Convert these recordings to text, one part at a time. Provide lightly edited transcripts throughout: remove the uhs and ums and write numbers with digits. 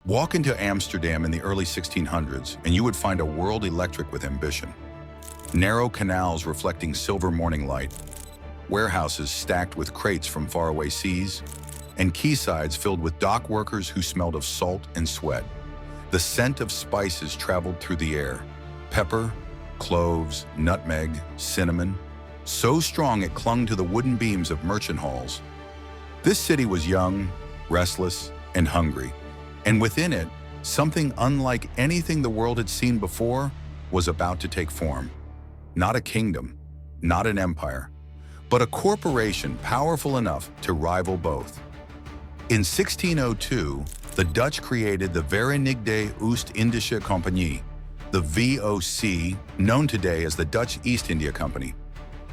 Walk into Amsterdam in the early 1600s and you would find a world electric with ambition. Narrow canals reflecting silver morning light, warehouses stacked with crates from faraway seas, and quaysides filled with dock workers who smelled of salt and sweat. The scent of spices traveled through the air. Pepper, cloves, nutmeg, cinnamon, so strong it clung to the wooden beams of merchant halls. This city was young, restless, and hungry, and within it, something unlike anything the world had seen before was about to take form. Not a kingdom, not an empire, but a corporation powerful enough to rival both. In 1602, the Dutch created the Verenigde Oost-Indische Compagnie, the VOC, known today as the Dutch East India Company.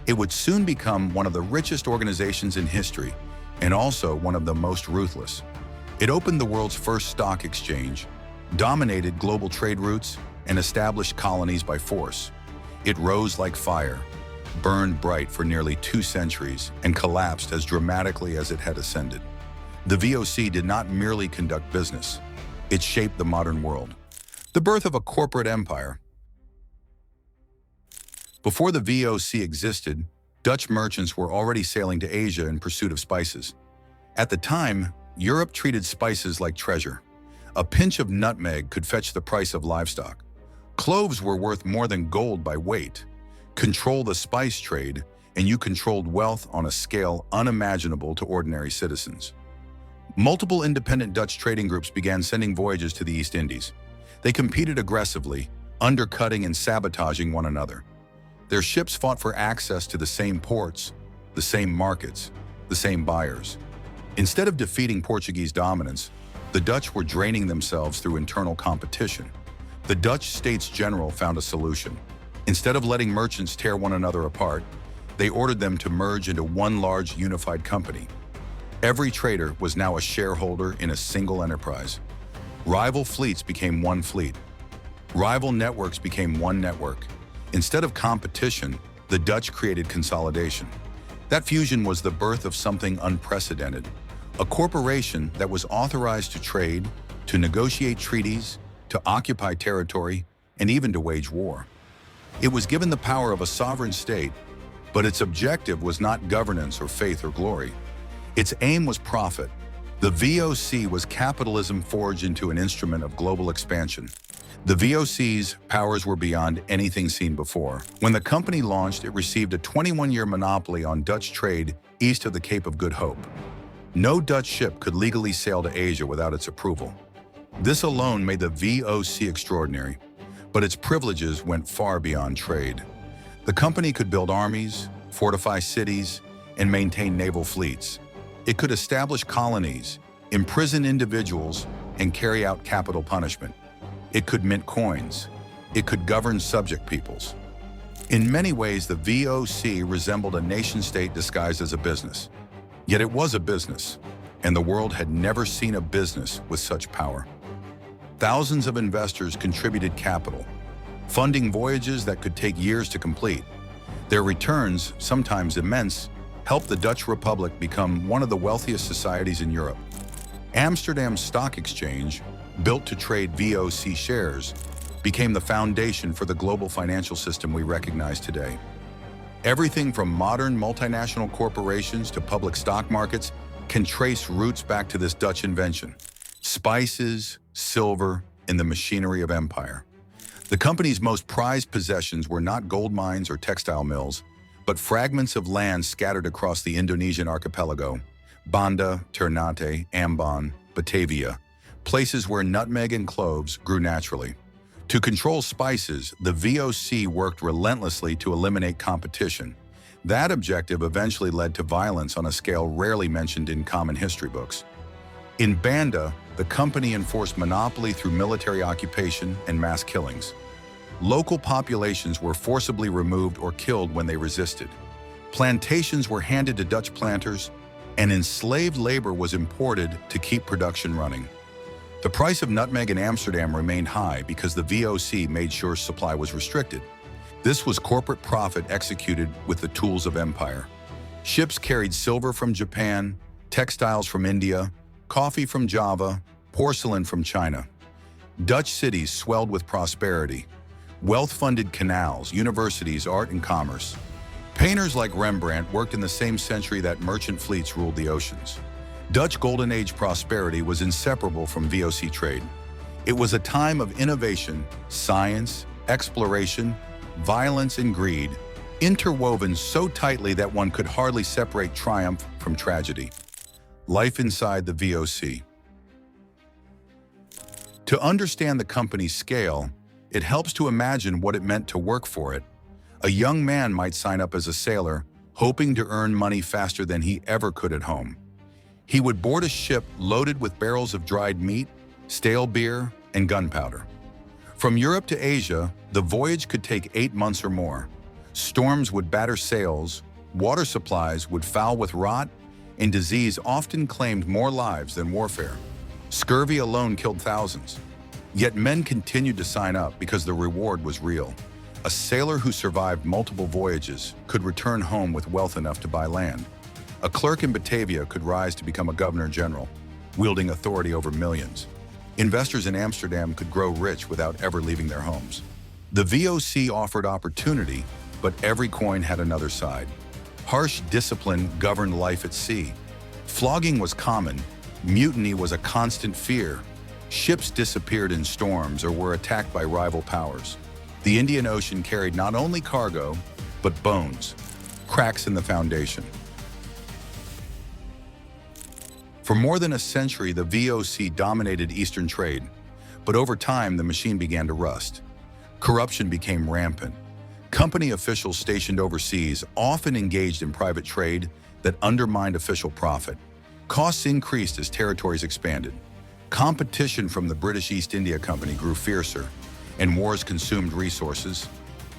It would soon become one of the richest organizations in history, and also one of the most ruthless. It opened the world's first stock exchange, dominated global trade routes, and established colonies by force. It rose like fire, burned bright for nearly 2 centuries, and collapsed as dramatically as it had ascended. The VOC did not merely conduct business. It shaped the modern world. The birth of a corporate empire. Before the VOC existed, Dutch merchants were already sailing to Asia in pursuit of spices. At the time, Europe treated spices like treasure. A pinch of nutmeg could fetch the price of livestock. Cloves were worth more than gold by weight. Control the spice trade, and you controlled wealth on a scale unimaginable to ordinary citizens. Multiple independent Dutch trading groups began sending voyages to the East Indies. They competed aggressively, undercutting and sabotaging one another. Their ships fought for access to the same ports, the same markets, the same buyers. Instead of defeating Portuguese dominance, the Dutch were draining themselves through internal competition. The Dutch States General found a solution. Instead of letting merchants tear one another apart, they ordered them to merge into one large unified company. Every trader was now a shareholder in a single enterprise. Rival fleets became one fleet. Rival networks became one network. Instead of competition, the Dutch created consolidation. That fusion was the birth of something unprecedented, a corporation that was authorized to trade, to negotiate treaties, to occupy territory, and even to wage war. It was given the power of a sovereign state, but its objective was not governance or faith or glory. Its aim was profit. The VOC was capitalism forged into an instrument of global expansion. The VOC's powers were beyond anything seen before. When the company launched, it received a 21-year monopoly on Dutch trade east of the Cape of Good Hope. No Dutch ship could legally sail to Asia without its approval. This alone made the VOC extraordinary, but its privileges went far beyond trade. The company could build armies, fortify cities, and maintain naval fleets. It could establish colonies, imprison individuals, and carry out capital punishment. It could mint coins. It could govern subject peoples. In many ways, the VOC resembled a nation-state disguised as a business. Yet it was a business, and the world had never seen a business with such power. Thousands of investors contributed capital, funding voyages that could take years to complete. Their returns, sometimes immense, helped the Dutch Republic become one of the wealthiest societies in Europe. Amsterdam's stock exchange, built to trade VOC shares, became the foundation for the global financial system we recognize today. Everything from modern multinational corporations to public stock markets can trace roots back to this Dutch invention: spices, silver, and the machinery of empire. The company's most prized possessions were not gold mines or textile mills, but fragments of land scattered across the Indonesian archipelago, Banda, Ternate, Ambon, Batavia, places where nutmeg and cloves grew naturally. To control spices, the VOC worked relentlessly to eliminate competition. That objective eventually led to violence on a scale rarely mentioned in common history books. In Banda, the company enforced monopoly through military occupation and mass killings. Local populations were forcibly removed or killed when they resisted. Plantations were handed to Dutch planters, and enslaved labor was imported to keep production running. The price of nutmeg in Amsterdam remained high because the VOC made sure supply was restricted. This was corporate profit executed with the tools of empire. Ships carried silver from Japan, textiles from India, coffee from Java, porcelain from China. Dutch cities swelled with prosperity. Wealth-funded canals, universities, art and commerce. Painters like Rembrandt worked in the same century that merchant fleets ruled the oceans. Dutch Golden Age prosperity was inseparable from VOC trade. It was a time of innovation, science, exploration, violence and greed, interwoven so tightly that one could hardly separate triumph from tragedy. Life inside the VOC. To understand the company's scale, it helps to imagine what it meant to work for it. A young man might sign up as a sailor, hoping to earn money faster than he ever could at home. He would board a ship loaded with barrels of dried meat, stale beer, and gunpowder. From Europe to Asia, the voyage could take 8 months or more. Storms would batter sails, water supplies would foul with rot, and disease often claimed more lives than warfare. Scurvy alone killed thousands. Yet men continued to sign up because the reward was real. A sailor who survived multiple voyages could return home with wealth enough to buy land. A clerk in Batavia could rise to become a governor general, wielding authority over millions. Investors in Amsterdam could grow rich without ever leaving their homes. The VOC offered opportunity, but every coin had another side. Harsh discipline governed life at sea. Flogging was common. Mutiny was a constant fear. Ships disappeared in storms or were attacked by rival powers. The Indian Ocean carried not only cargo, but bones, cracks in the foundation. For more than a century, the VOC dominated Eastern trade, but over time the machine began to rust. Corruption became rampant. Company officials stationed overseas often engaged in private trade that undermined official profit. Costs increased as territories expanded. Competition from the British East India Company grew fiercer, and wars consumed resources.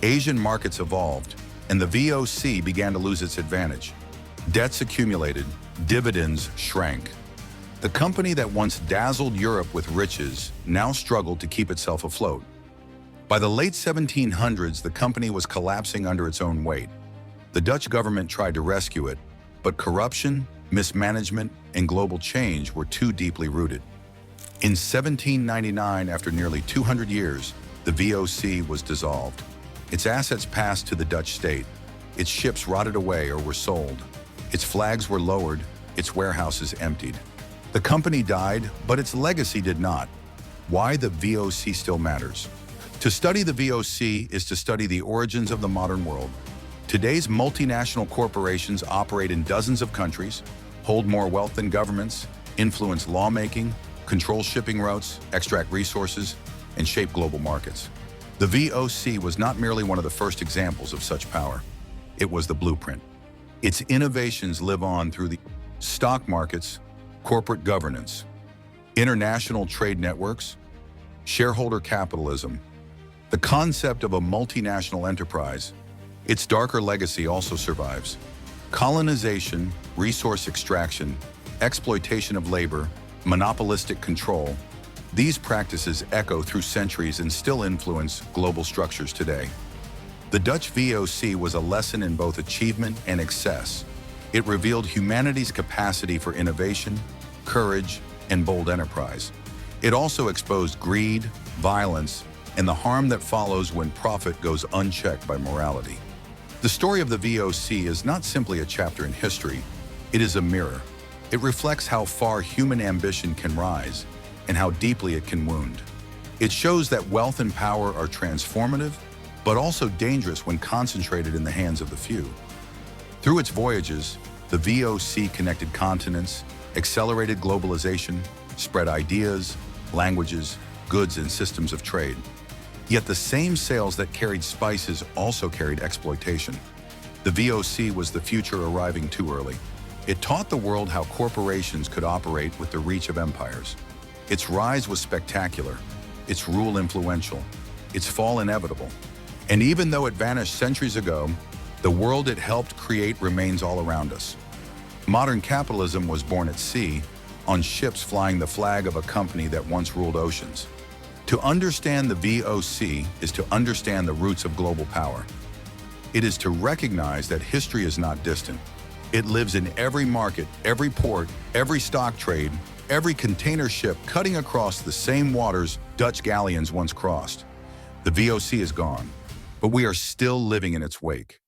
Asian markets evolved, and the VOC began to lose its advantage. Debts accumulated, dividends shrank. The company that once dazzled Europe with riches now struggled to keep itself afloat. By the late 1700s, the company was collapsing under its own weight. The Dutch government tried to rescue it, but corruption, mismanagement, and global change were too deeply rooted. In 1799, after nearly 200 years, the VOC was dissolved. Its assets passed to the Dutch state. Its ships rotted away or were sold. Its flags were lowered, its warehouses emptied. The company died, but its legacy did not. Why the VOC still matters. To study the VOC is to study the origins of the modern world. Today's multinational corporations operate in dozens of countries, hold more wealth than governments, influence lawmaking, control shipping routes, extract resources, and shape global markets. The VOC was not merely one of the first examples of such power. It was the blueprint. Its innovations live on through the stock markets, corporate governance, international trade networks, shareholder capitalism, the concept of a multinational enterprise. Its darker legacy also survives. Colonization, resource extraction, exploitation of labor, monopolistic control. These practices echo through centuries and still influence global structures today. The Dutch VOC was a lesson in both achievement and excess. It revealed humanity's capacity for innovation, courage, and bold enterprise. It also exposed greed, violence, and the harm that follows when profit goes unchecked by morality. The story of the VOC is not simply a chapter in history, it is a mirror. It reflects how far human ambition can rise and how deeply it can wound. It shows that wealth and power are transformative, but also dangerous when concentrated in the hands of the few. Through its voyages, the VOC connected continents, accelerated globalization, spread ideas, languages, goods, and systems of trade. Yet the same sails that carried spices also carried exploitation. The VOC was the future arriving too early. It taught the world how corporations could operate with the reach of empires. Its rise was spectacular, its rule influential, its fall inevitable. And even though it vanished centuries ago, the world it helped create remains all around us. Modern capitalism was born at sea, on ships flying the flag of a company that once ruled oceans. To understand the VOC is to understand the roots of global power. It is to recognize that history is not distant. It lives in every market, every port, every stock trade, every container ship cutting across the same waters Dutch galleons once crossed. The VOC is gone, but we are still living in its wake.